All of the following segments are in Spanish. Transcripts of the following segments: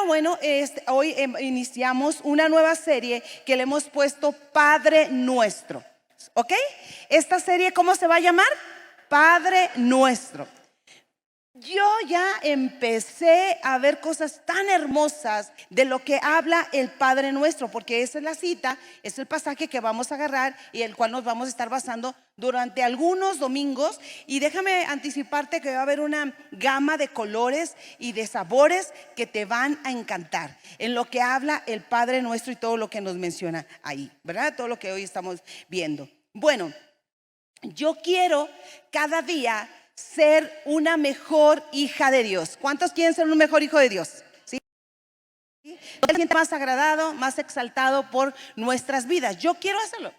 bueno, hoy iniciamos una nueva serie que le hemos puesto Padre Nuestro. ¿Ok? Esta serie, ¿cómo se va a llamar? Padre Nuestro. Yo ya empecé a ver cosas tan hermosas de lo que habla el Padre Nuestro, porque esa es la cita, es el pasaje que vamos a agarrar y el cual nos vamos a estar basando durante algunos domingos. Y déjame anticiparte que va a haber una gama de colores y de sabores que te van a encantar en lo que habla el Padre Nuestro y todo lo que nos menciona ahí, ¿verdad? Todo lo que hoy estamos viendo. Bueno, yo quiero cada día ser una mejor hija de Dios. ¿Cuántos quieren ser un mejor hijo de Dios? ¿Sí? Se siente más agradado, más exaltado por nuestras vidas. Yo quiero hacerlo.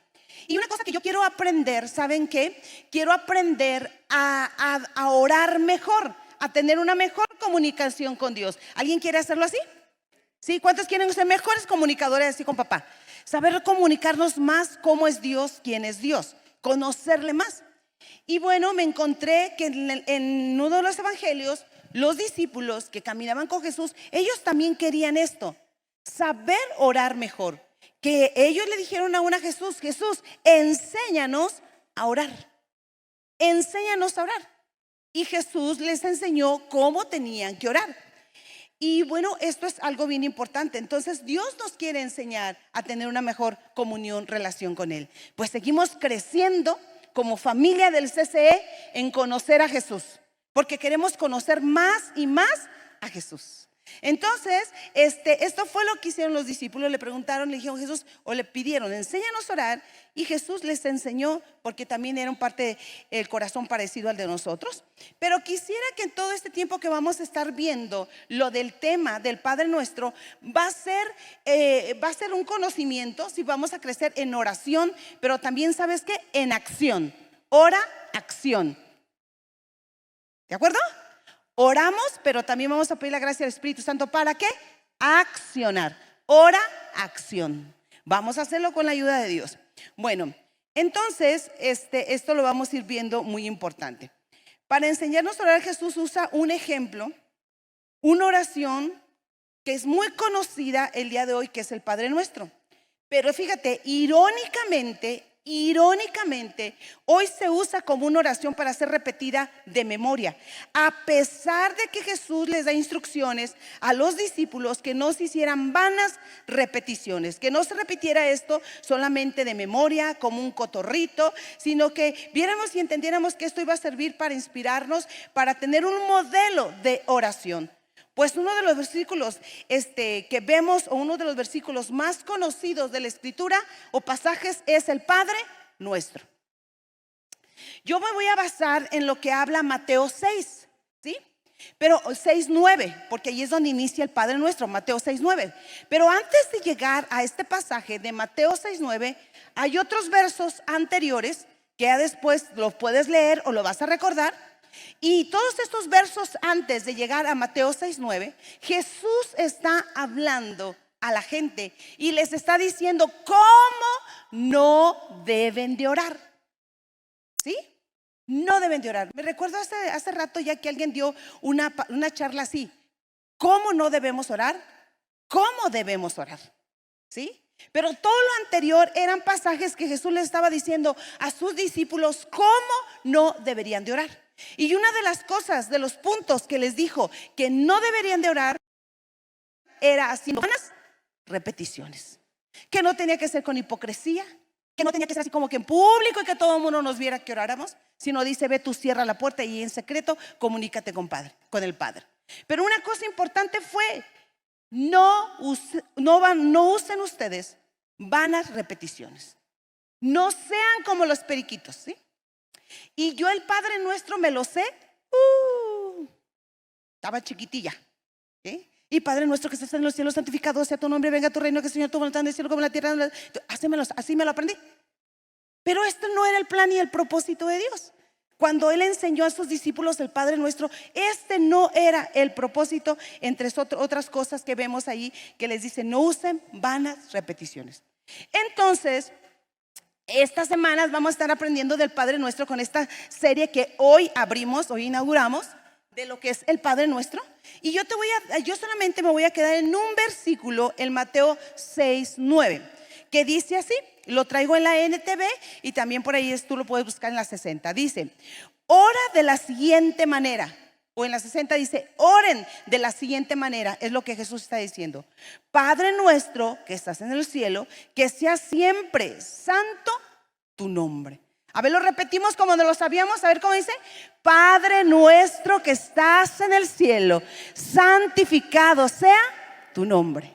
Y una cosa que yo quiero aprender, ¿saben qué? Quiero aprender a orar mejor, a tener una mejor comunicación con Dios. ¿Alguien quiere hacerlo así? ¿Sí? ¿Cuántos quieren ser mejores comunicadores así con papá? Saber comunicarnos más cómo es Dios, quién es Dios, conocerle más. Y bueno, me encontré que en uno de los evangelios, los discípulos que caminaban con Jesús, ellos también querían esto, saber orar mejor. Que ellos le dijeron a Jesús, Jesús, enséñanos a orar. Enséñanos a orar. Y Jesús les enseñó cómo tenían que orar. Y bueno, esto es algo bien importante. Entonces Dios nos quiere enseñar a tener una mejor comunión, relación con Él. Pues seguimos creciendo como familia del CCE en conocer a Jesús, porque queremos conocer más y más a Jesús. Entonces, esto fue lo que hicieron los discípulos. Le preguntaron, le dijeron Jesús, o le pidieron, enséñanos a orar. Y Jesús les enseñó, porque también era un parte del corazón parecido al de nosotros. Pero quisiera que en todo este tiempo que vamos a estar viendo lo del tema del Padre Nuestro, va a ser un conocimiento, si vamos a crecer en oración, pero también, ¿sabes qué? En acción. Ora, acción. ¿De acuerdo? Oramos, pero también vamos a pedir la gracia del Espíritu Santo. ¿Para qué? Accionar. Ora, acción. Vamos a hacerlo con la ayuda de Dios. Bueno, entonces esto lo vamos a ir viendo muy importante. Para enseñarnos a orar, Jesús usa un ejemplo, una oración que es muy conocida el día de hoy, que es el Padre Nuestro. Pero fíjate, irónicamente, hoy se usa como una oración para ser repetida de memoria, a pesar de que Jesús les da instrucciones a los discípulos que no se hicieran vanas repeticiones, que no se repitiera esto solamente de memoria como un cotorrito, sino que viéramos y entendiéramos que esto iba a servir para inspirarnos, para tener un modelo de oración. Pues uno de los versículos que vemos, o uno de los versículos más conocidos de la Escritura o pasajes, es el Padre Nuestro. Yo me voy a basar en lo que habla Mateo 6, ¿sí? Pero 6:9, porque ahí es donde inicia el Padre Nuestro, Mateo 6:9. Pero antes de llegar a este pasaje de Mateo 6:9, hay otros versos anteriores que ya después los puedes leer o lo vas a recordar. Y todos estos versos antes de llegar a Mateo 6:9, Jesús está hablando a la gente y les está diciendo cómo no deben de orar. ¿Sí? No deben de orar. Me recuerdo hace rato ya que alguien dio una charla así. ¿Cómo no debemos orar? ¿Cómo debemos orar? ¿Sí? Pero todo lo anterior eran pasajes que Jesús les estaba diciendo a sus discípulos cómo no deberían de orar. Y una de las cosas, de los puntos que les dijo que no deberían de orar, era haciendo vanas repeticiones. Que no tenía que ser con hipocresía, que no tenía que ser así como que en público y que todo el mundo nos viera que oráramos, sino dice, ve tú, cierra la puerta y en secreto comunícate con el Padre. Pero una cosa importante fue, no usen ustedes vanas repeticiones. No sean como los periquitos, ¿sí? Y yo el Padre Nuestro me lo sé, estaba chiquitilla, ¿sí? Y Padre Nuestro que estás en los cielos, santificado sea tu nombre, venga tu reino, que el Señor tu voluntad en el cielo como en la tierra. Así me lo aprendí. Pero esto no era el plan y el propósito de Dios. Cuando Él enseñó a sus discípulos el Padre Nuestro, no era el propósito, entre otras cosas que vemos ahí, que les dice, no usen vanas repeticiones. Entonces, estas semanas vamos a estar aprendiendo del Padre Nuestro con esta serie que hoy inauguramos, de lo que es el Padre Nuestro. Y yo solamente me voy a quedar en un versículo, en Mateo 6:9, que dice así. Lo traigo en la NTV y también por ahí tú lo puedes buscar en la 60. Dice: ora de la siguiente manera. O en la 60 dice: oren de la siguiente manera. Es lo que Jesús está diciendo: Padre nuestro que estás en el cielo, que sea siempre santo tu nombre. A ver, lo repetimos como no lo sabíamos. A ver cómo dice: Padre nuestro que estás en el cielo, santificado sea tu nombre.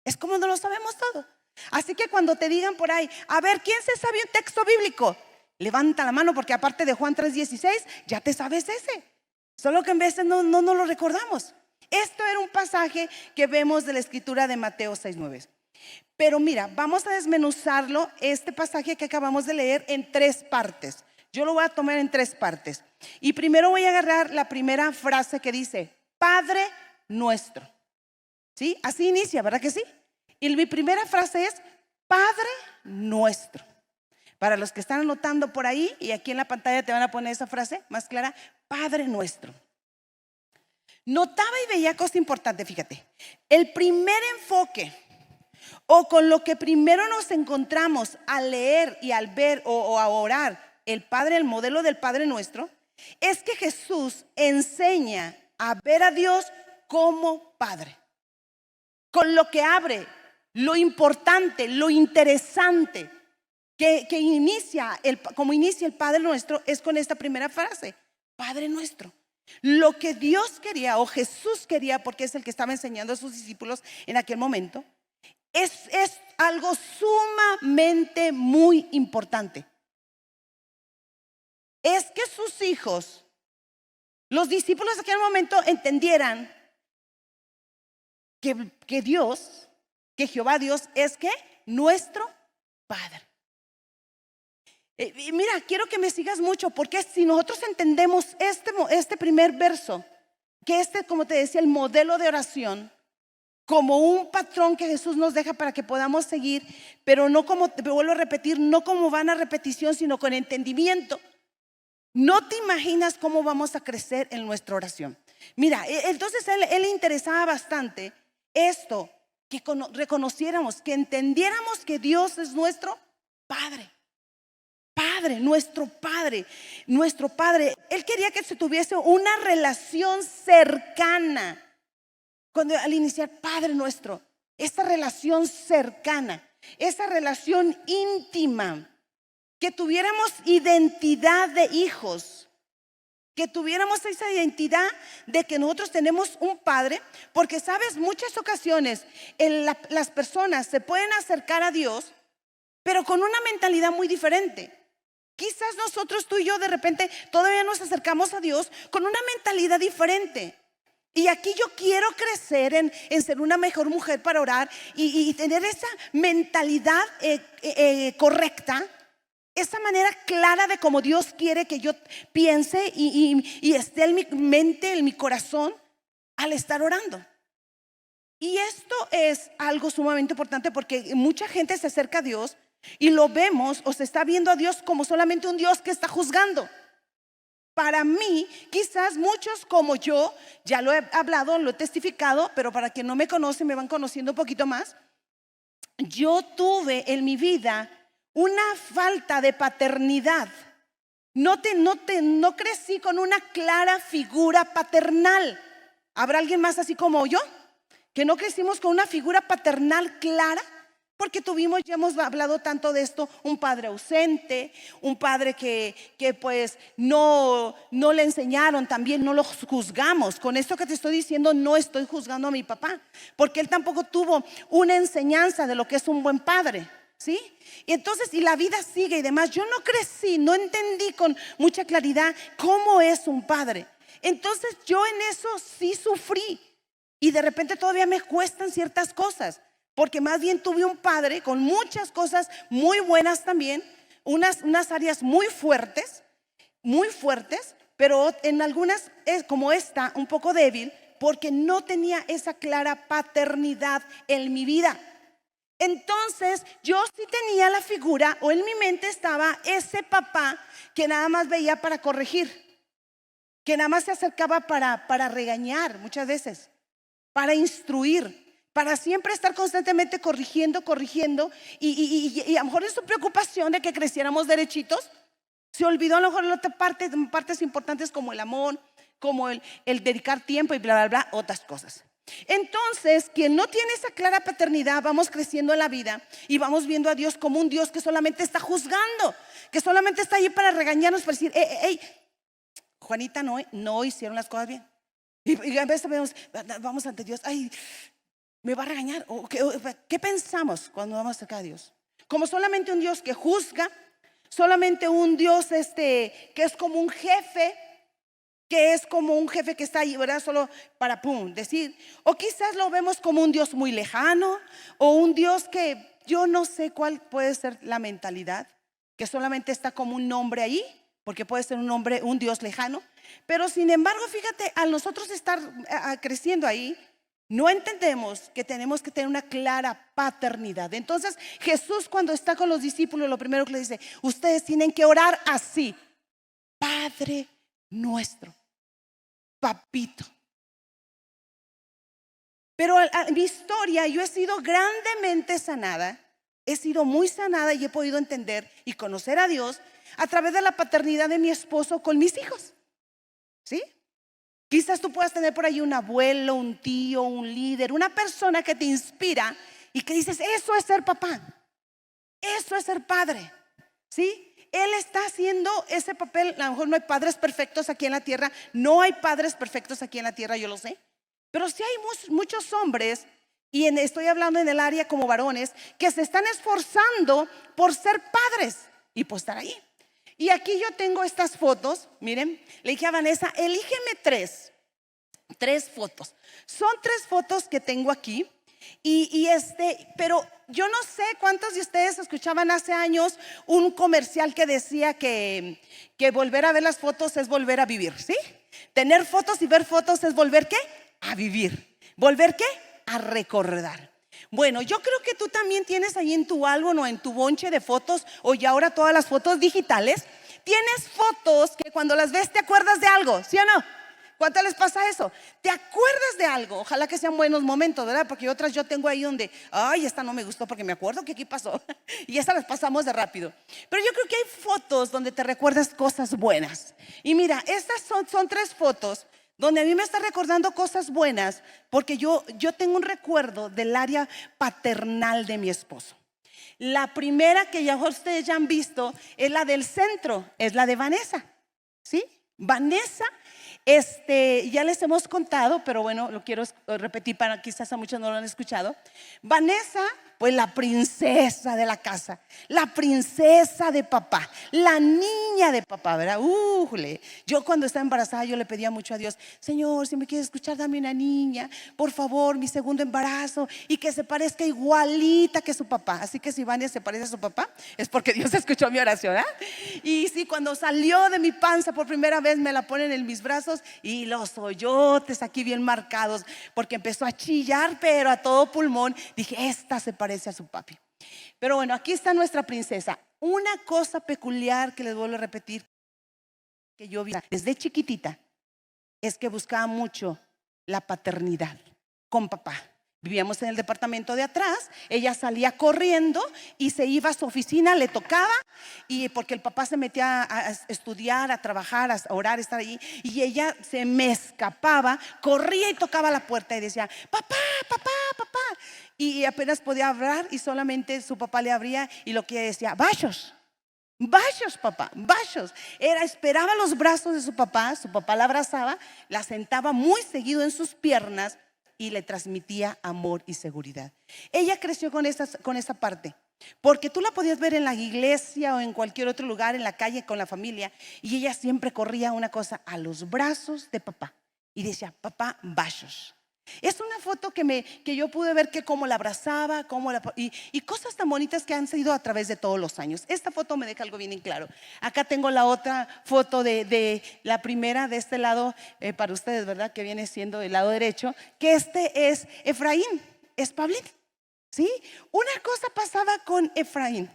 Es como no lo sabemos todo. Así que cuando te digan por ahí: a ver, ¿quién se sabe un texto bíblico? Levanta la mano, porque aparte de Juan 3:16, ya te sabes ese. Solo que en veces no lo recordamos. Esto era un pasaje que vemos de la escritura de Mateo 6:9. Pero mira, vamos a desmenuzarlo, este pasaje que acabamos de leer, en 3 partes. Yo lo voy a tomar en 3 partes. Y primero voy a agarrar la primera frase que dice: Padre nuestro. ¿Sí? Así inicia, ¿verdad que sí? Y mi primera frase es: Padre nuestro. Para los que están anotando por ahí, y aquí en la pantalla te van a poner esa frase más clara: Padre nuestro. Notaba y veía cosa importante, fíjate. El primer enfoque, o con lo que primero nos encontramos al leer y al ver o a orar el Padre, el modelo del Padre Nuestro, es que Jesús enseña a ver a Dios como Padre. Con lo que abre lo importante, lo interesante que como inicia el Padre Nuestro, es con esta primera frase: Padre Nuestro. Lo que Dios quería, o Jesús quería, porque es el que estaba enseñando a sus discípulos en aquel momento, es algo sumamente muy importante. Es que sus hijos, los discípulos de aquel momento, entendieran que Dios, que Jehová Dios es que nuestro Padre. Y mira, quiero que me sigas mucho, porque si nosotros entendemos este primer verso, que como te decía, el modelo de oración, como un patrón que Jesús nos deja para que podamos seguir, pero no como, te vuelvo a repetir, no como vana repetición, sino con entendimiento. No te imaginas cómo vamos a crecer en nuestra oración. Mira, entonces él le interesaba bastante esto, que reconociéramos, que entendiéramos que Dios es nuestro Padre. Padre, nuestro Padre, nuestro Padre. Él quería que se tuviese una relación cercana. Cuando al iniciar Padre Nuestro, esta relación cercana, esa relación íntima, que tuviéramos identidad de hijos, que tuviéramos esa identidad de que nosotros tenemos un Padre. Porque sabes, muchas ocasiones las personas se pueden acercar a Dios, pero con una mentalidad muy diferente. Quizás nosotros, tú y yo, de repente todavía nos acercamos a Dios con una mentalidad diferente. Y aquí yo quiero crecer en ser una mejor mujer para orar y tener esa mentalidad correcta, esa manera clara de cómo Dios quiere que yo piense y esté en mi mente, en mi corazón, al estar orando. Y esto es algo sumamente importante, porque mucha gente se acerca a Dios y lo vemos, o se está viendo a Dios como solamente un Dios que está juzgando. Para mí, quizás muchos como yo, ya lo he hablado, lo he testificado, pero para quien no me conoce, me van conociendo un poquito más. Yo tuve en mi vida una falta de paternidad. No crecí con una clara figura paternal. ¿Habrá alguien más así como yo? Que no crecimos con una figura paternal clara. Porque ya hemos hablado tanto de esto: un padre ausente, un padre que pues no le enseñaron, también no lo juzgamos. Con esto que te estoy diciendo, no estoy juzgando a mi papá, porque él tampoco tuvo una enseñanza de lo que es un buen padre, ¿sí? Y entonces, y la vida sigue y demás. Yo no crecí, no entendí con mucha claridad cómo es un padre. Entonces yo en eso sí sufrí, y de repente todavía me cuestan ciertas cosas. Porque más bien tuve un padre con muchas cosas muy buenas también, unas áreas muy fuertes, pero en algunas, como esta, un poco débil, porque no tenía esa clara paternidad en mi vida. Entonces yo sí tenía la figura, o en mi mente estaba ese papá que nada más veía para corregir. que nada más se acercaba para regañar muchas veces, para instruir, para siempre estar constantemente corrigiendo, y a lo mejor en su preocupación de que creciéramos derechitos, se olvidó a lo mejor en otra parte, partes importantes como el amor, como el dedicar tiempo y bla, bla, bla, otras cosas. Entonces, quien no tiene esa clara paternidad, vamos creciendo en la vida y vamos viendo a Dios como un Dios que solamente está juzgando, que solamente está ahí para regañarnos, para decir, hey, Juanita, no hicieron las cosas bien. Y a veces vamos ante Dios, ay, me va a regañar. ¿Qué pensamos cuando vamos acá a Dios? Como solamente un Dios que juzga, solamente un Dios que es como un jefe, que está ahí, ¿verdad? Solo para decir. O quizás lo vemos como un Dios muy lejano, o un Dios que yo no sé cuál puede ser la mentalidad, que solamente está como un nombre ahí, porque puede ser un Dios lejano. Pero sin embargo, fíjate, al nosotros estar creciendo ahí, no entendemos que tenemos que tener una clara paternidad. Entonces Jesús, cuando está con los discípulos, lo primero que le dice: ustedes tienen que orar así: Padre nuestro, papito. Pero en mi historia yo he sido grandemente sanada. He sido muy sanada y he podido entender y conocer a Dios a través de la paternidad de mi esposo con mis hijos. ¿Sí? Quizás tú puedas tener por ahí un abuelo, un tío, un líder, una persona que te inspira y que dices: eso es ser papá, eso es ser padre. ¿Sí? Él está haciendo ese papel. A lo mejor no hay padres perfectos aquí en la tierra. No hay padres perfectos aquí en la tierra, yo lo sé. Pero sí hay muchos hombres, y estoy hablando en el área como varones, que se están esforzando por ser padres y por estar ahí. Y aquí yo tengo estas fotos. Miren, le dije a Vanessa: elígeme tres fotos. Son 3 fotos que tengo aquí. Pero yo no sé cuántos de ustedes escuchaban hace años un comercial que decía que volver a ver las fotos es volver a vivir, ¿sí? Tener fotos y ver fotos es volver, ¿qué? A vivir. ¿Volver qué? A recordar. Bueno, yo creo que tú también tienes ahí en tu álbum o en tu bonche de fotos, o ya ahora todas las fotos digitales. Tienes fotos que cuando las ves te acuerdas de algo, ¿sí o no? ¿Cuánto les pasa eso? ¿Te acuerdas de algo? Ojalá que sean buenos momentos, ¿verdad? Porque otras yo tengo ahí donde, ay, esta no me gustó porque me acuerdo que aquí pasó. Y estas las pasamos de rápido. Pero yo creo que hay fotos donde te recuerdas cosas buenas. Y mira, estas son 3 fotos donde a mí me está recordando cosas buenas, porque yo tengo un recuerdo del área paternal de mi esposo. La primera, que ya ustedes ya han visto, es la del centro, es la de Vanessa, ¿sí? Vanessa, ya les hemos contado, pero bueno, lo quiero repetir para quizás a muchos no lo han escuchado. Vanessa, pues la princesa de la casa, la princesa de papá, la niña de papá, ¿verdad? Yo cuando estaba embarazada yo le pedía mucho a Dios: Señor, si me quieres escuchar, dame una niña, por favor, mi segundo embarazo, y que se parezca igualita que su papá. Así que si Vanessa se parece a su papá, es porque Dios escuchó mi oración, ¿eh? Y sí, cuando salió de mi panza por primera vez, me la ponen en mis brazos y los hoyotes aquí bien marcados, porque empezó a chillar, pero a todo pulmón. Dije: esta se parece a su papi. Pero bueno, aquí está nuestra princesa. Una cosa peculiar que les vuelvo a repetir, que yo vi desde chiquitita, es que buscaba mucho la paternidad con papá. Vivíamos en el departamento de atrás. Ella salía corriendo y se iba a su oficina, le tocaba, y porque el papá se metía a estudiar, a trabajar, a orar, a estar allí, y ella se me escapaba, corría y tocaba la puerta y decía: papá, papá, papá. Y apenas podía hablar y solamente su papá le abría, y lo que decía: vayos, papá, vayos. Esperaba los brazos de su papá la abrazaba, la sentaba muy seguido en sus piernas y le transmitía amor y seguridad. Ella creció con esa parte, porque tú la podías ver en la iglesia o en cualquier otro lugar, en la calle con la familia, y ella siempre corría una cosa: a los brazos de papá, y decía: papá, vayos. Es una foto que yo pude ver, que cómo la abrazaba, y cosas tan bonitas que han sido a través de todos los años. Esta foto me deja algo bien en claro. Acá tengo la otra foto de la primera de este lado, para ustedes, ¿verdad? Que viene siendo el lado derecho, que es Efraín, es Pablín, ¿sí? Una cosa pasaba con Efraín.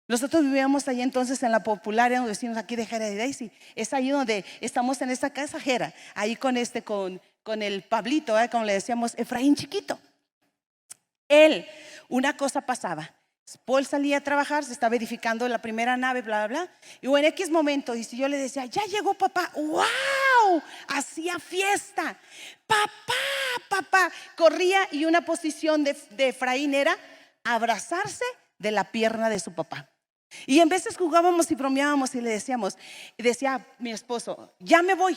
Nosotros vivíamos ahí entonces en la Popular, en los vecinos aquí de Jera y Daisy. Es ahí donde estamos en esta casa Jera, ahí con el Pablito, como le decíamos, Efraín chiquito. Él, una cosa pasaba. Paul salía a trabajar, se estaba edificando la primera nave, bla, bla, bla. Y en X momento, y si yo le decía, ya llegó papá, ¡wow! Hacía fiesta. Papá, corría, y una posición de Efraín era abrazarse de la pierna de su papá. Y en veces jugábamos y bromeábamos y le decía mi esposo, ya me voy.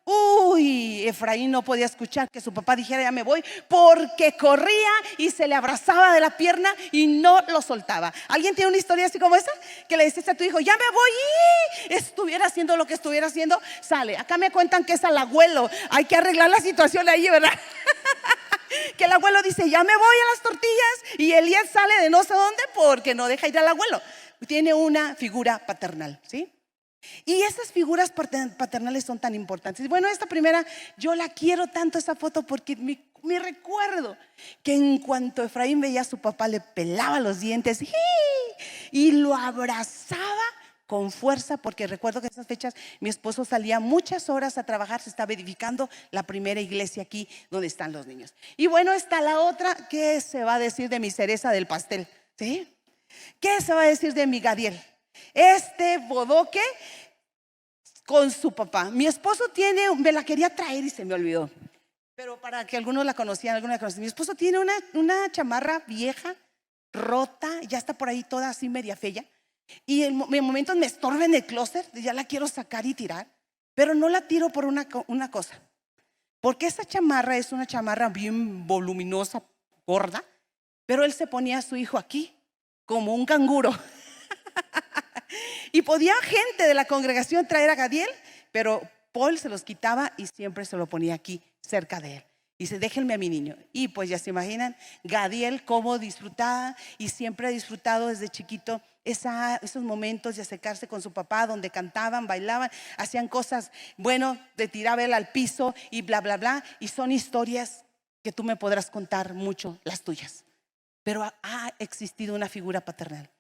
Uy, Efraín no podía escuchar que su papá dijera ya me voy, porque corría y se le abrazaba de la pierna y no lo soltaba. ¿Alguien tiene una historia así como esa? Que le dices a tu hijo, ya me voy, y estuviera haciendo lo que estuviera haciendo, sale. Acá me cuentan que es al abuelo, hay que arreglar la situación ahí, ¿verdad? Que el abuelo dice, ya me voy a las tortillas, y Elías sale de no sé dónde porque no deja ir al abuelo. Tiene una figura paternal, ¿sí? Y esas figuras paternales son tan importantes. Bueno, esta primera, yo la quiero tanto esa foto porque me recuerdo que en cuanto Efraín veía a su papá, le pelaba los dientes y lo abrazaba con fuerza, porque recuerdo que en esas fechas mi esposo salía muchas horas a trabajar, se estaba edificando la primera iglesia aquí donde están los niños. Y bueno, está la otra. ¿Qué se va a decir de mi cereza del pastel? ¿Sí? ¿Qué se va a decir de mi Gadiel? Este bodoque con su papá. Mi esposo me la quería traer y se me olvidó, pero para que algunos la conocían, mi esposo tiene una chamarra vieja, rota, ya está por ahí toda así media fea, y en momentos me estorba en el closet, ya la quiero sacar y tirar, pero no la tiro por una cosa, porque esa chamarra es una chamarra bien voluminosa, gorda, pero él se ponía a su hijo aquí como un canguro. Y podía gente de la congregación traer a Gadiel, pero Paul se los quitaba y siempre se lo ponía aquí cerca de él. Y dice, déjenme a mi niño. Y pues ya se imaginan, Gadiel cómo disfrutaba, y siempre ha disfrutado desde chiquito esos momentos de acercarse con su papá, donde cantaban, bailaban, hacían cosas, bueno, de tirar él al piso y bla, bla, bla. Y son historias que tú me podrás contar mucho, las tuyas. Pero ha existido una figura paternal.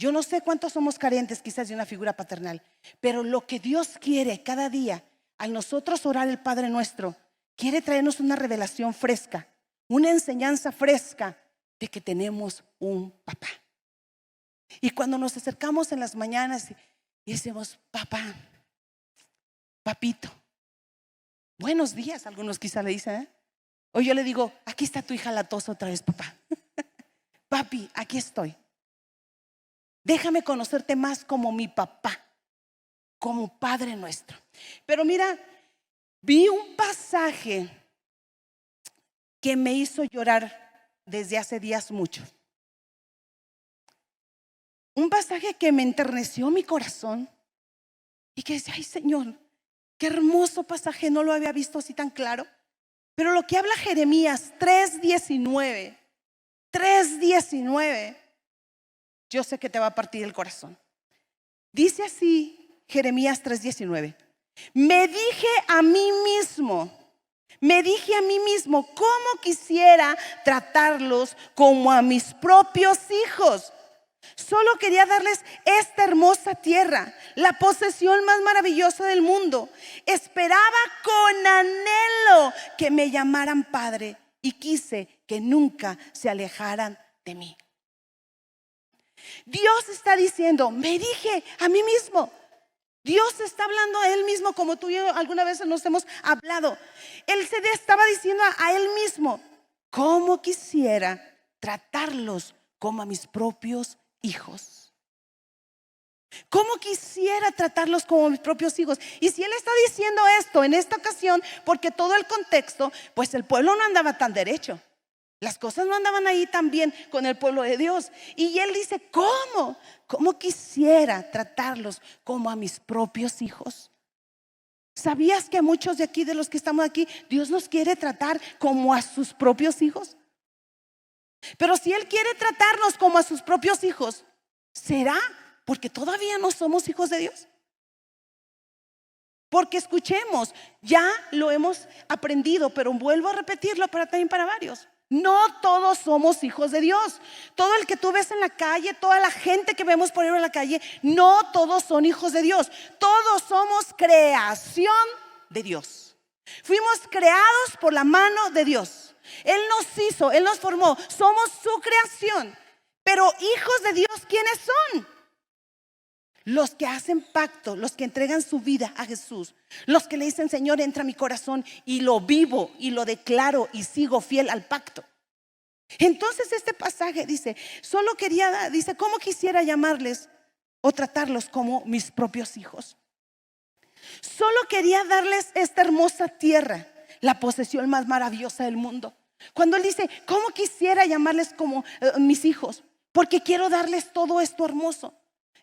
Yo no sé cuántos somos carentes quizás de una figura paternal, pero lo que Dios quiere cada día, al nosotros orar el Padre Nuestro, quiere traernos una revelación fresca, una enseñanza fresca de que tenemos un papá. Y cuando nos acercamos en las mañanas y decimos, papá, papito, buenos días, algunos quizás le dicen, o yo le digo, aquí está tu hija latosa otra vez, papá. Papi, aquí estoy. Déjame conocerte más como mi papá, como Padre Nuestro. Pero mira, vi un pasaje que me hizo llorar desde hace días mucho. Un pasaje que me enterneció mi corazón y que decía, ay Señor, qué hermoso pasaje, no lo había visto así tan claro. Pero lo que habla Jeremías 3:19, yo sé que te va a partir el corazón. Dice así Jeremías 3:19: me dije a mí mismo, cómo quisiera tratarlos como a mis propios hijos. Solo quería darles esta hermosa tierra, la posesión más maravillosa del mundo. Esperaba con anhelo que me llamaran padre y quise que nunca se alejaran de mí. Dios está diciendo, me dije a mí mismo. Dios está hablando a Él mismo, como tú y yo alguna vez nos hemos hablado. Él se estaba diciendo a Él mismo, cómo quisiera tratarlos como a mis propios hijos. Cómo quisiera tratarlos como mis propios hijos. Y si Él está diciendo esto en esta ocasión, porque todo el contexto, pues el pueblo no andaba tan derecho. Las cosas no andaban ahí tan bien con el pueblo de Dios. Y Él dice, ¿cómo quisiera tratarlos como a mis propios hijos? ¿Sabías que a muchos de aquí, de los que estamos aquí, Dios nos quiere tratar como a sus propios hijos? Pero si Él quiere tratarnos como a sus propios hijos, ¿será porque todavía no somos hijos de Dios? Porque escuchemos, ya lo hemos aprendido, pero vuelvo a repetirlo también para varios. No todos somos hijos de Dios. Todo el que tú ves en la calle, toda la gente que vemos por ahí en la calle, no todos son hijos de Dios. Todos somos creación de Dios. Fuimos creados por la mano de Dios. Él nos hizo, Él nos formó. Somos su creación. Pero hijos de Dios, ¿quiénes son? Los que hacen pacto, los que entregan su vida a Jesús, los que le dicen: Señor, entra a mi corazón y lo vivo y lo declaro y sigo fiel al pacto. Entonces este pasaje dice, dice, ¿cómo quisiera llamarles o tratarlos como mis propios hijos? Solo quería darles esta hermosa tierra, la posesión más maravillosa del mundo. Cuando él dice, ¿cómo quisiera llamarles como mis hijos? Porque quiero darles todo esto hermoso.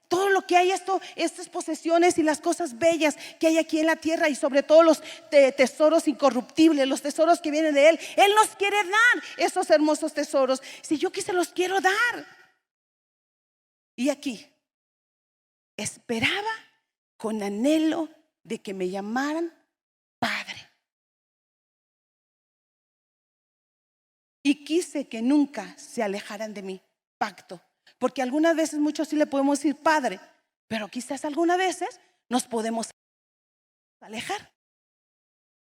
Todo lo que hay, estas posesiones y las cosas bellas que hay aquí en la tierra, y sobre todo los tesoros incorruptibles, los tesoros que vienen de Él. Él nos quiere dar esos hermosos tesoros. Si yo se los quiero dar. Y aquí esperaba con anhelo de que me llamaran Padre. Y quise que nunca se alejaran de mí. Pacto. Porque algunas veces, muchos sí le podemos decir Padre, pero quizás algunas veces nos podemos alejar.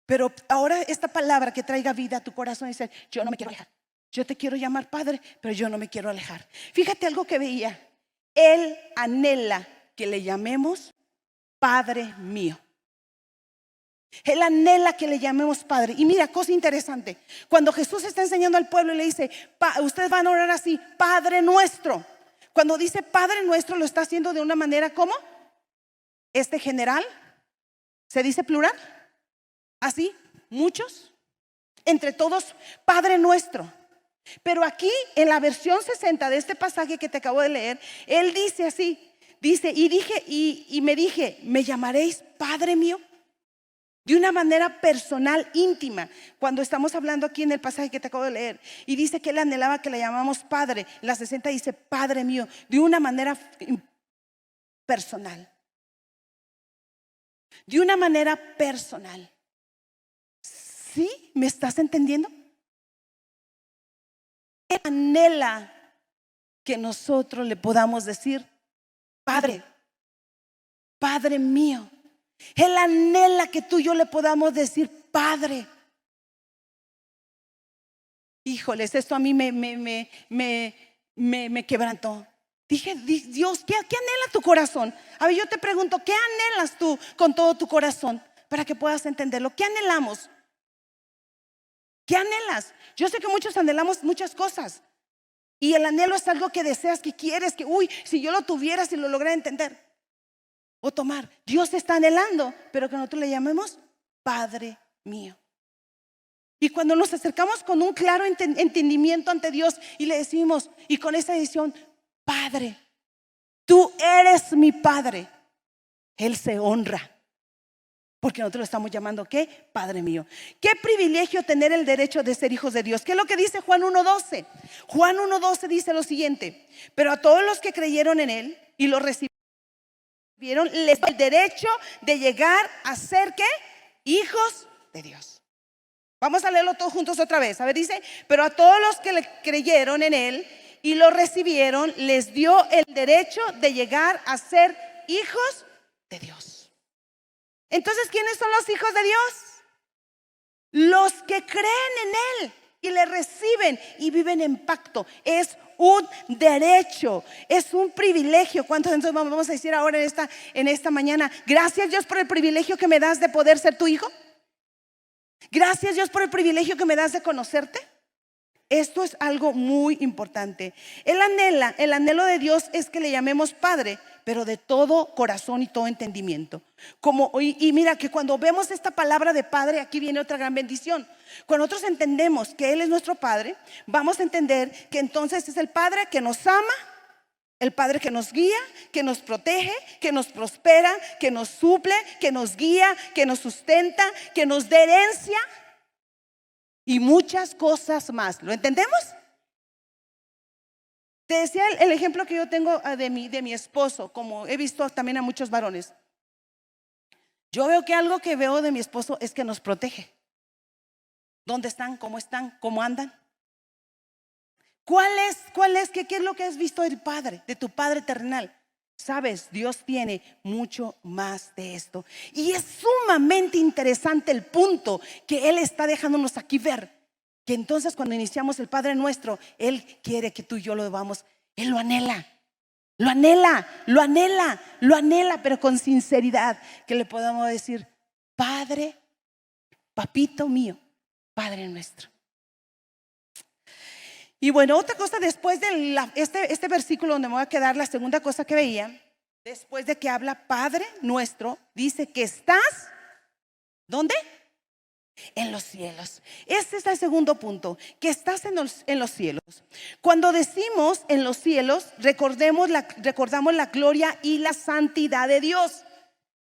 Pero ahora esta palabra que traiga vida a tu corazón dice: yo no me quiero alejar. Yo te quiero llamar Padre, pero yo no me quiero alejar. Fíjate algo que veía. Él anhela que le llamemos Padre mío. Él anhela que le llamemos Padre. Y mira, cosa interesante, cuando Jesús está enseñando al pueblo y le dice: ustedes van a orar así, Padre nuestro. Cuando dice Padre nuestro, lo está haciendo de una manera como general. ¿Se dice plural? Así, muchos, entre todos, Padre nuestro. Pero aquí en la versión 60 de este pasaje que te acabo de leer, él dice así, dice: y me dije, ¿me llamaréis Padre mío? De una manera personal, íntima. Cuando estamos hablando aquí en el pasaje que te acabo de leer, y dice que él anhelaba que le llamamos Padre. La 60 dice Padre mío, de una manera personal. De una manera personal. ¿Sí? ¿Me estás entendiendo? Él anhela que nosotros le podamos decir Padre, Padre mío. Él anhela que tú y yo le podamos decir Padre. Híjoles, esto a mí me quebrantó. Dije: Dios, ¿qué anhela tu corazón? A ver, yo te pregunto, ¿qué anhelas tú con todo tu corazón? Para que puedas entenderlo. ¿Qué anhelamos? ¿Qué anhelas? Yo sé que muchos anhelamos muchas cosas, y el anhelo es algo que deseas, que quieres, que si yo lo tuviera, si lo lograra entender o tomar. Dios está anhelando, pero que nosotros le llamemos Padre mío. Y cuando nos acercamos con un claro entendimiento ante Dios y le decimos, y con esa decisión, Padre, tú eres mi Padre, Él se honra, porque nosotros lo estamos llamando ¿qué? Padre mío. Qué privilegio tener el derecho de ser hijos de Dios. ¿Qué es lo que dice Juan 1:12? Juan 1:12 dice lo siguiente: pero a todos los que creyeron en Él y lo recibieron, les dio el derecho de llegar a ser ¿qué? Hijos de Dios. Vamos a leerlo todos juntos otra vez. A ver, dice: pero a todos los que le creyeron en Él y lo recibieron, les dio el derecho de llegar a ser hijos de Dios. Entonces, ¿quiénes son los hijos de Dios? Los que creen en Él y le reciben y viven en pacto. Es un derecho, es un privilegio. ¿Cuántos entonces vamos a decir ahora en esta mañana: gracias Dios por el privilegio que me das de poder ser tu hijo? Gracias Dios por el privilegio que me das de conocerte. Esto es algo muy importante. El anhelo de Dios es que le llamemos Padre, pero de todo corazón y todo entendimiento. Y mira que cuando vemos esta palabra de Padre, aquí viene otra gran bendición. Cuando nosotros entendemos que Él es nuestro Padre, vamos a entender que entonces es el Padre que nos ama, el Padre que nos guía, que nos protege, que nos prospera, que nos suple, que nos guía, que nos sustenta, que nos da herencia y muchas cosas más. ¿Lo entendemos? Te decía el ejemplo que yo tengo de mi esposo, como he visto también a muchos varones. Yo veo que algo que veo de mi esposo es que nos protege. ¿Dónde están? ¿Cómo andan? ¿Qué es lo que has visto del Padre, de tu Padre terrenal? Sabes, Dios tiene mucho más de esto. Y es sumamente interesante el punto que Él está dejándonos aquí ver. Que entonces cuando iniciamos el Padre Nuestro, Él quiere que tú y yo lo vamos. Él lo anhela. Lo anhela, lo anhela, lo anhela, pero con sinceridad, que le podamos decir: Padre, papito mío, Padre nuestro. Y bueno, otra cosa después de este versículo donde me voy a quedar, la segunda cosa que veía, después de que habla Padre nuestro, dice que estás, ¿dónde? En los cielos. Este es el segundo punto, que estás en los cielos. Cuando decimos en los cielos, recordamos la gloria y la santidad de Dios.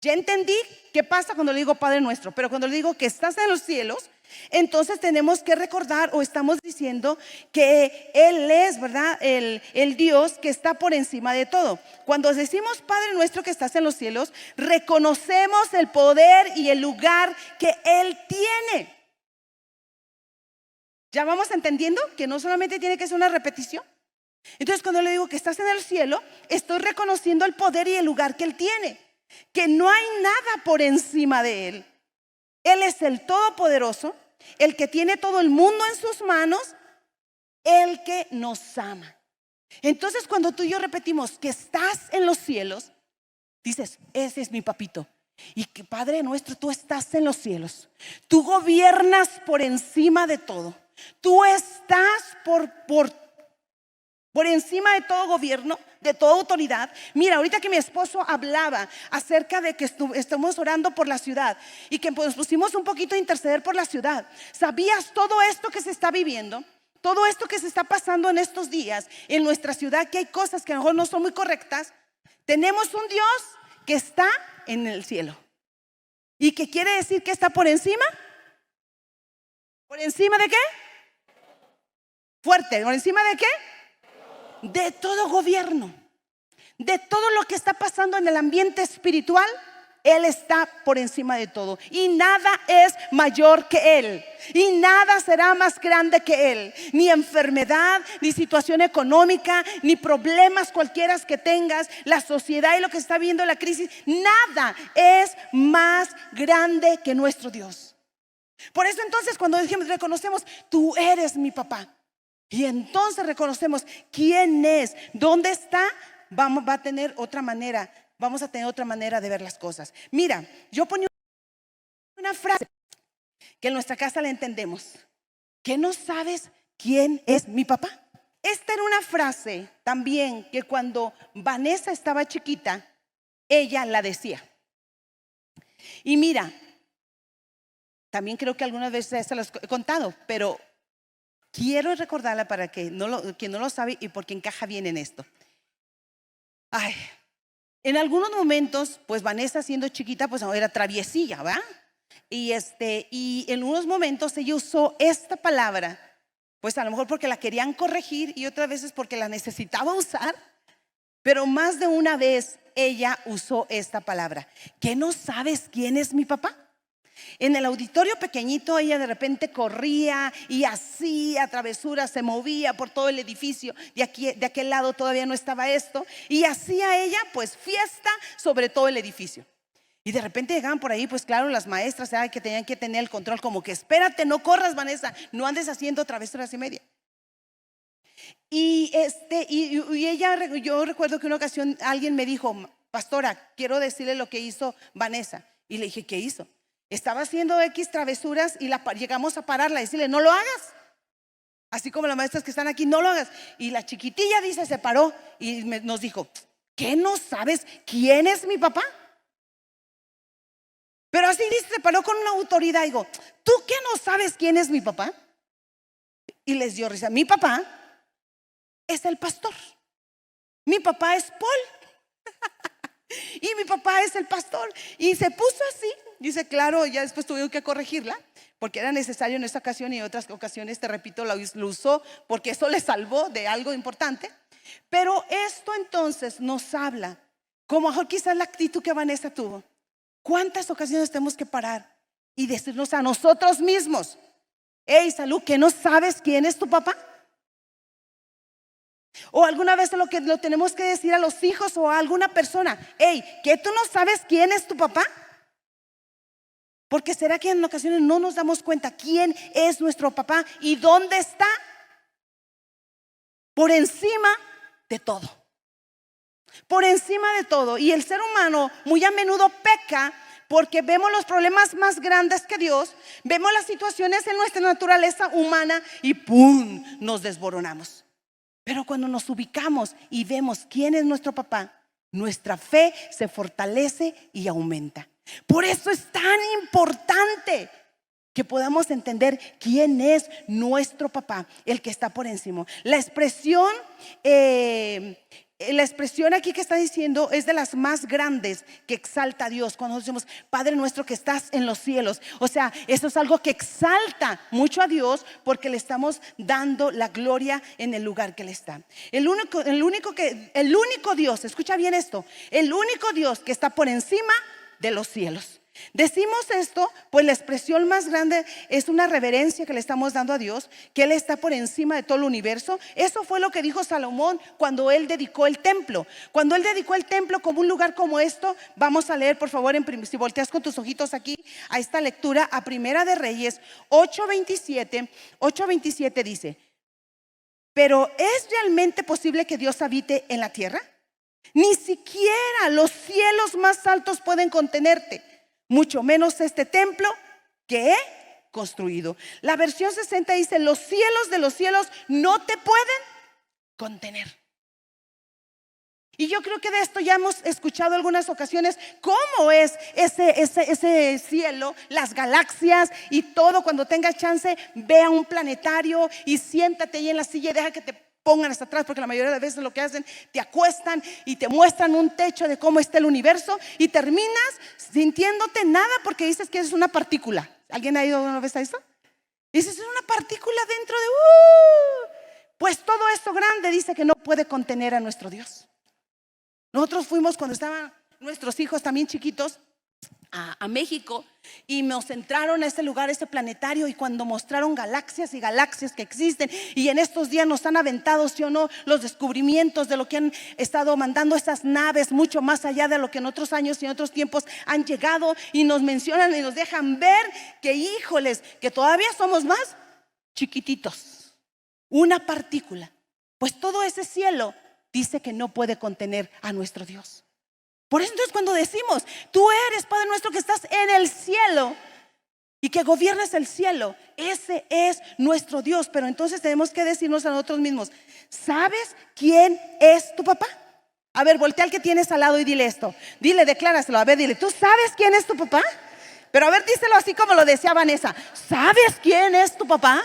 Ya entendí qué pasa cuando le digo Padre nuestro, pero cuando le digo que estás en los cielos, entonces tenemos que recordar, o estamos diciendo que Él es, ¿verdad?, el Dios que está por encima de todo. Cuando decimos Padre nuestro que estás en los cielos, reconocemos el poder y el lugar que Él tiene. ¿Ya vamos entendiendo que no solamente tiene que ser una repetición? Entonces cuando le digo que estás en el cielo, estoy reconociendo el poder y el lugar que Él tiene, que no hay nada por encima de Él. Él es el todopoderoso, el que tiene todo el mundo en sus manos, el que nos ama. Entonces cuando tú y yo repetimos que estás en los cielos, dices: ese es mi papito. Y que Padre nuestro, tú estás en los cielos. Tú gobiernas por encima de todo. Tú estás por encima de todo gobierno, de toda autoridad. Mira, ahorita que mi esposo hablaba acerca de que estamos orando por la ciudad y que nos pusimos un poquito a interceder por la ciudad. ¿Sabías todo esto que se está viviendo? Todo esto que se está pasando en estos días en nuestra ciudad, que hay cosas que a lo mejor no son muy correctas. Tenemos un Dios que está en el cielo. ¿Y qué quiere decir que está por encima? ¿Por encima de qué? Fuerte, ¿por encima de qué? De todo gobierno, de todo lo que está pasando en el ambiente espiritual. Él está por encima de todo y nada es mayor que Él y nada será más grande que Él. Ni enfermedad, ni situación económica, ni problemas cualquiera que tengas, la sociedad y lo que está viendo, la crisis, nada es más grande que nuestro Dios. Por eso entonces cuando reconocemos: tú eres mi papá, y entonces reconocemos quién es, dónde está, vamos a tener otra manera de ver las cosas. Mira, yo ponía una frase que en nuestra casa la entendemos: ¿que no sabes quién es mi papá? Esta era una frase también que cuando Vanessa estaba chiquita, ella la decía. Y mira, también creo que algunas veces se los he contado, pero quiero recordarla para que quien no lo sabe y porque encaja bien en esto. Ay, en algunos momentos, pues Vanessa siendo chiquita, pues era traviesilla, ¿verdad? Y en unos momentos ella usó esta palabra, pues a lo mejor porque la querían corregir y otras veces porque la necesitaba usar, pero más de una vez ella usó esta palabra: ¿que no sabes quién es mi papá? En el auditorio pequeñito ella de repente corría y hacía travesuras, se movía por todo el edificio. De aquel lado todavía no estaba esto, y hacía ella pues fiesta sobre todo el edificio. Y de repente llegaban por ahí, pues claro, las maestras que tenían que tener el control, como que espérate, no corras, Vanessa, no andes haciendo travesuras y media. Y ella, yo recuerdo que una ocasión alguien me dijo: pastora, quiero decirle lo que hizo Vanessa. Y le dije: ¿qué hizo? Estaba haciendo X travesuras y llegamos a pararla y decirle: no lo hagas. Así como las maestras que están aquí: no lo hagas. Y la chiquitilla se paró y nos dijo: ¿qué no sabes quién es mi papá? Pero así se paró con una autoridad y digo: ¿tú qué no sabes quién es mi papá? Y les dio risa. Mi papá es el pastor. Mi papá es Paul. Y mi papá es el pastor. Y se puso así. Dice, claro, ya después tuvieron que corregirla porque era necesario en esta ocasión, y en otras ocasiones, te repito, lo usó porque eso le salvó de algo importante. Pero esto entonces nos habla, como mejor quizás la actitud que Vanessa tuvo. ¿Cuántas ocasiones tenemos que parar y decirnos a nosotros mismos: hey, Salud, ¿que no sabes quién es tu papá? O alguna vez lo que lo tenemos que decir a los hijos o a alguna persona: hey, ¿que tú no sabes quién es tu papá? Porque será que en ocasiones no nos damos cuenta quién es nuestro papá y dónde está, por encima de todo. Por encima de todo. Y el ser humano muy a menudo peca porque vemos los problemas más grandes que Dios, vemos las situaciones en nuestra naturaleza humana y ¡pum!, nos desboronamos. Pero cuando nos ubicamos y vemos quién es nuestro papá, nuestra fe se fortalece y aumenta. Por eso es tan importante que podamos entender quién es nuestro papá, el que está por encima. La expresión aquí que está diciendo es de las más grandes que exalta a Dios. Cuando decimos Padre nuestro que estás en los cielos, o sea, eso es algo que exalta mucho a Dios, porque le estamos dando la gloria en el lugar que Él está. El único Dios, escucha bien esto, el único Dios que está por encima de los cielos. Decimos esto, pues la expresión más grande es una reverencia que le estamos dando a Dios, que Él está por encima de todo el universo. Eso fue lo que dijo Salomón cuando él dedicó el templo. Cuando él dedicó el templo como un lugar como esto, vamos a leer por favor, si volteas con tus ojitos aquí a esta lectura, a Primera de Reyes 8:27 dice: pero ¿es realmente posible que Dios habite en la tierra? Ni siquiera los cielos más altos pueden contenerte, mucho menos este templo que he construido. La versión 60 dice: los cielos de los cielos no te pueden contener. Y yo creo que de esto ya hemos escuchado algunas ocasiones, cómo es ese cielo, las galaxias y todo. Cuando tengas chance, ve a un planetario y siéntate ahí en la silla y deja que te pongan hasta atrás, porque la mayoría de veces lo que hacen, te acuestan y te muestran un techo de cómo está el universo, y terminas sintiéndote nada porque dices que es una partícula. ¿Alguien ha ido una vez a eso? Dices, es una partícula dentro de pues todo esto grande dice que no puede contener a nuestro Dios. Nosotros fuimos, cuando estaban nuestros hijos también chiquitos, a México, y nos entraron a este lugar, este planetario, y cuando mostraron galaxias y galaxias que existen, y en estos días nos han aventado, sí o no, los descubrimientos de lo que han estado mandando estas naves, mucho más allá de lo que en otros años y en otros tiempos han llegado, y nos mencionan y nos dejan ver que, híjoles, que todavía somos más chiquititos, una partícula. Pues todo ese cielo dice que no puede contener a nuestro Dios. Por eso entonces cuando decimos, tú eres Padre nuestro que estás en el cielo y que gobiernas el cielo, ese es nuestro Dios. Pero entonces tenemos que decirnos a nosotros mismos: ¿sabes quién es tu papá? A ver, voltea al que tienes al lado y dile esto. Dile, decláraselo, a ver, dile: ¿tú sabes quién es tu papá? Pero a ver, díselo así como lo decía Vanessa: ¿sabes quién es tu papá?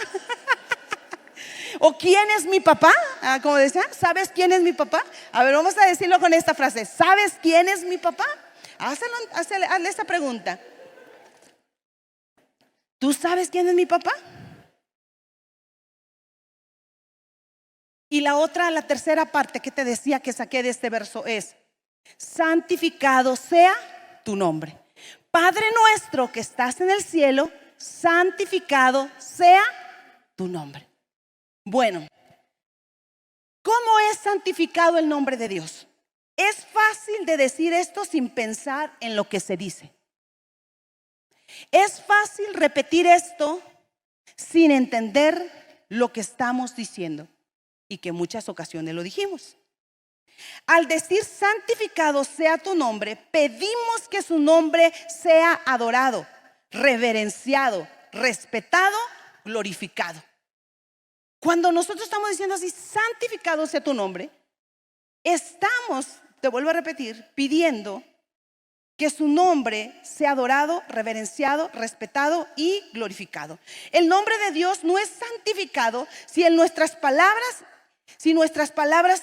¿O quién es mi papá? Como decía, ¿sabes quién es mi papá? A ver, vamos a decirlo con esta frase: ¿sabes quién es mi papá? Hazle esta pregunta: ¿tú sabes quién es mi papá? Y la tercera parte que te decía que saqué de este verso es: santificado sea tu nombre. Padre nuestro que estás en el cielo, santificado sea tu nombre. Bueno, ¿cómo es santificado el nombre de Dios? Es fácil de decir esto sin pensar en lo que se dice. Es fácil repetir esto sin entender lo que estamos diciendo, y que en muchas ocasiones lo dijimos. Al decir santificado sea tu nombre, pedimos que su nombre sea adorado, reverenciado, respetado, glorificado. Cuando nosotros estamos diciendo así: santificado sea tu nombre, estamos, te vuelvo a repetir, pidiendo que su nombre sea adorado, reverenciado, respetado y glorificado. El nombre de Dios no es santificado si nuestras palabras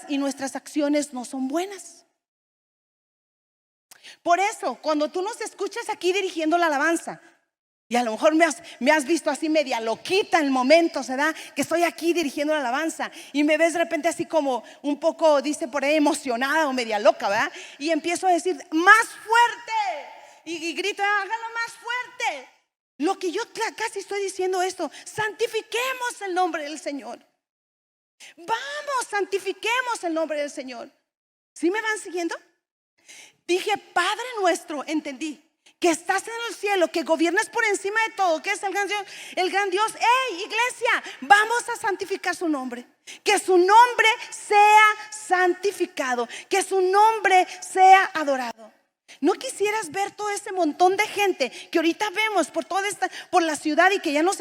y nuestras acciones no son buenas. Por eso, cuando tú nos escuchas aquí dirigiendo la alabanza, y a lo mejor me has visto así media loquita en el momento, ¿se da? Que estoy aquí dirigiendo la alabanza y me ves de repente así como un poco, dice por ahí, emocionada o media loca, ¿verdad? Y empiezo a decir: más fuerte, y grito: hágalo más fuerte. Lo que yo casi estoy diciendo esto: santifiquemos el nombre del Señor. Vamos, santifiquemos el nombre del Señor. ¿Sí me van siguiendo? Dije, Padre nuestro, entendí, que estás en el cielo, que gobiernas por encima de todo, que es el gran Dios, el gran Dios. ¡Hey, iglesia! Vamos a santificar su nombre. Que su nombre sea santificado, que su nombre sea adorado. ¿No quisieras ver todo ese montón de gente que ahorita vemos por toda esta, por la ciudad, y que ya nos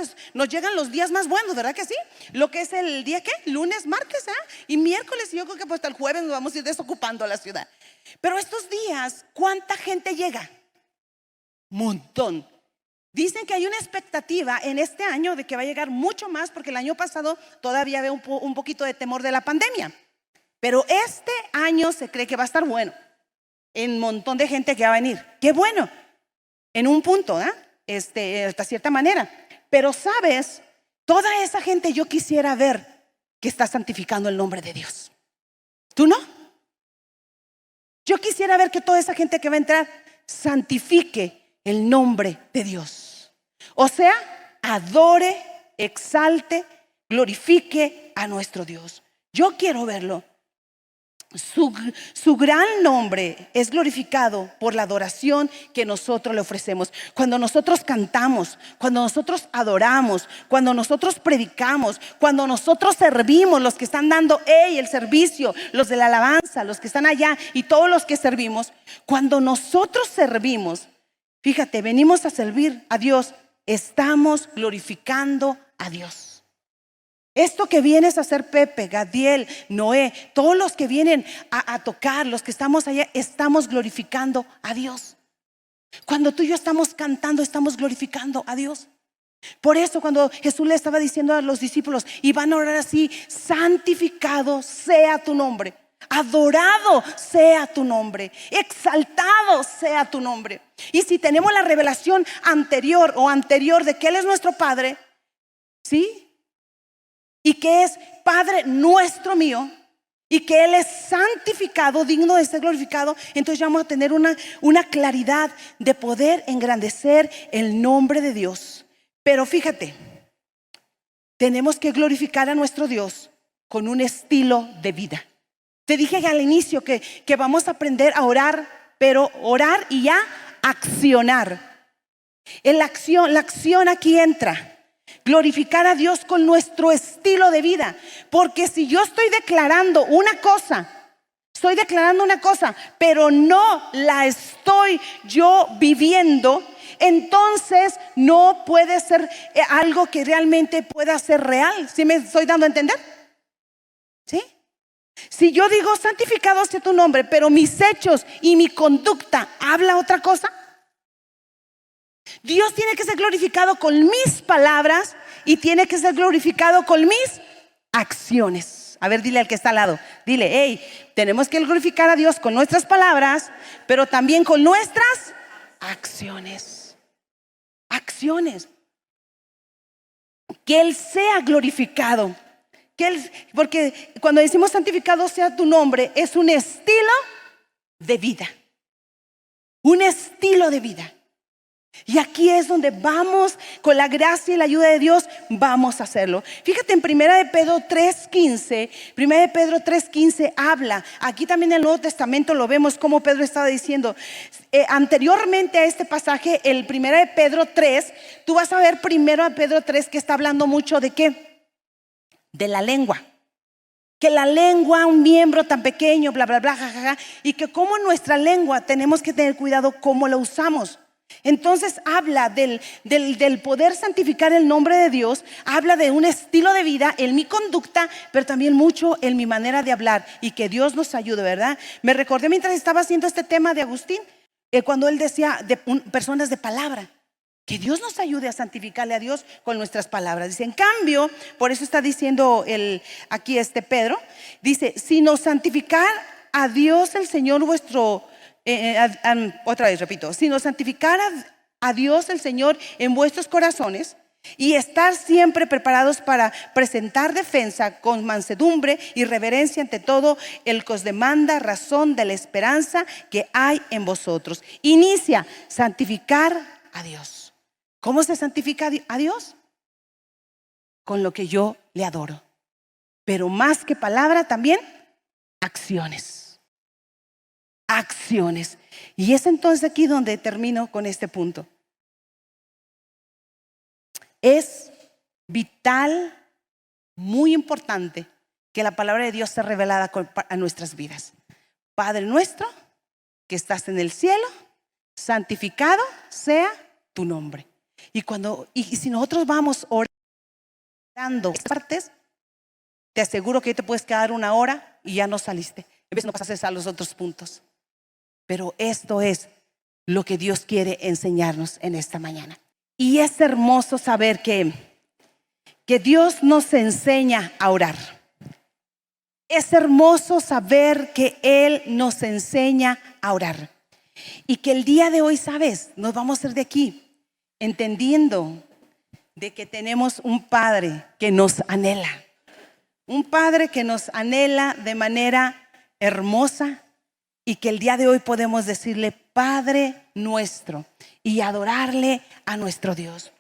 llegan los días más buenos, ¿verdad que sí? Lo que es el día, ¿qué? Lunes, martes, y miércoles, y yo creo que pues hasta el jueves nos vamos a ir desocupando la ciudad. Pero estos días, ¿cuánta gente llega? Montón. Dicen que hay una expectativa en este año de que va a llegar mucho más, porque el año pasado todavía había un poquito de temor de la pandemia. Pero este año se cree que va a estar bueno. Un montón de gente que va a venir. Qué bueno, en un punto, hasta cierta manera. Pero sabes, toda esa gente yo quisiera ver que está santificando el nombre de Dios. ¿Tú no? Yo quisiera ver que toda esa gente que va a entrar santifique el nombre de Dios. O sea, adore, exalte, glorifique a nuestro Dios. Yo quiero verlo. Su gran nombre es glorificado por la adoración que nosotros le ofrecemos. Cuando nosotros cantamos, cuando nosotros adoramos, cuando nosotros predicamos, cuando nosotros servimos, los que están dando el servicio, los de la alabanza, los que están allá y todos los que servimos. Cuando nosotros servimos, fíjate, venimos a servir a Dios, estamos glorificando a Dios. Esto que vienes a hacer, Pepe, Gadiel, Noé, todos los que vienen a tocar, los que estamos allá, estamos glorificando a Dios. Cuando tú y yo estamos cantando, estamos glorificando a Dios. Por eso cuando Jesús le estaba diciendo a los discípulos, y van a orar así: santificado sea tu nombre, adorado sea tu nombre, exaltado sea tu nombre. Y si tenemos la revelación anterior de que Él es nuestro Padre, ¿sí? Y que es Padre nuestro mío, y que Él es santificado, digno de ser glorificado, entonces ya vamos a tener una claridad de poder engrandecer el nombre de Dios. Pero fíjate, tenemos que glorificar a nuestro Dios con un estilo de vida. Te dije al inicio que vamos a aprender a orar, pero orar y ya accionar. En la acción aquí entra. Glorificar a Dios con nuestro estilo de vida. Porque si yo estoy declarando una cosa, pero no la estoy yo viviendo, entonces no puede ser algo que realmente pueda ser real. ¿Sí me estoy dando a entender? ¿Sí? Si yo digo santificado sea tu nombre, pero mis hechos y mi conducta habla otra cosa, Dios tiene que ser glorificado con mis palabras y tiene que ser glorificado con mis acciones. A ver, dile al que está al lado, dile: tenemos que glorificar a Dios con nuestras palabras, pero también con nuestras acciones. Acciones. Que Él sea glorificado. Porque cuando decimos santificado sea tu nombre, es un estilo de vida. Un estilo de vida. Y aquí es donde vamos, con la gracia y la ayuda de Dios, vamos a hacerlo. Fíjate en 1 Pedro 3:15 habla. Aquí también en el Nuevo Testamento lo vemos como Pedro estaba diciendo. Anteriormente a este pasaje, el 1 Pedro 3, tú vas a ver 1 Pedro 3 que está hablando mucho de ¿qué? De la lengua. Que la lengua, un miembro tan pequeño, bla, bla, bla, jajaja, y que como nuestra lengua tenemos que tener cuidado cómo la usamos. Entonces habla del poder santificar el nombre de Dios. Habla de un estilo de vida en mi conducta, pero también mucho en mi manera de hablar. Y que Dios nos ayude, ¿verdad? Me recordé mientras estaba haciendo este tema de Agustín, cuando él decía de personas de palabra. Que Dios nos ayude a santificarle a Dios con nuestras palabras. Dice, en cambio, por eso está diciendo aquí Pedro, dice: sino santificar a Dios el Señor vuestro. Otra vez repito: sino santificar a Dios el Señor en vuestros corazones, y estar siempre preparados para presentar defensa con mansedumbre y reverencia ante todo el que os demanda razón de la esperanza que hay en vosotros. Inicia: santificar a Dios. ¿Cómo se santifica a Dios? Con lo que yo le adoro. pero más que palabra también acciones. Acciones. Y es entonces aquí donde termino con este punto. Es vital, muy importante, que la palabra de Dios sea revelada a nuestras vidas. Padre nuestro, que estás en el cielo, santificado sea tu nombre. Y si nosotros vamos orando estas partes, te aseguro que te puedes quedar una hora y ya no saliste. A veces no pasas a los otros puntos. Pero esto es lo que Dios quiere enseñarnos en esta mañana. Y es hermoso saber que Dios nos enseña a orar. Es hermoso saber que Él nos enseña a orar. Y que el día de hoy, ¿sabes? Nos vamos a ir de aquí entendiendo de que tenemos un Padre que nos anhela. Un Padre que nos anhela de manera hermosa y que el día de hoy podemos decirle Padre nuestro y adorarle a nuestro Dios.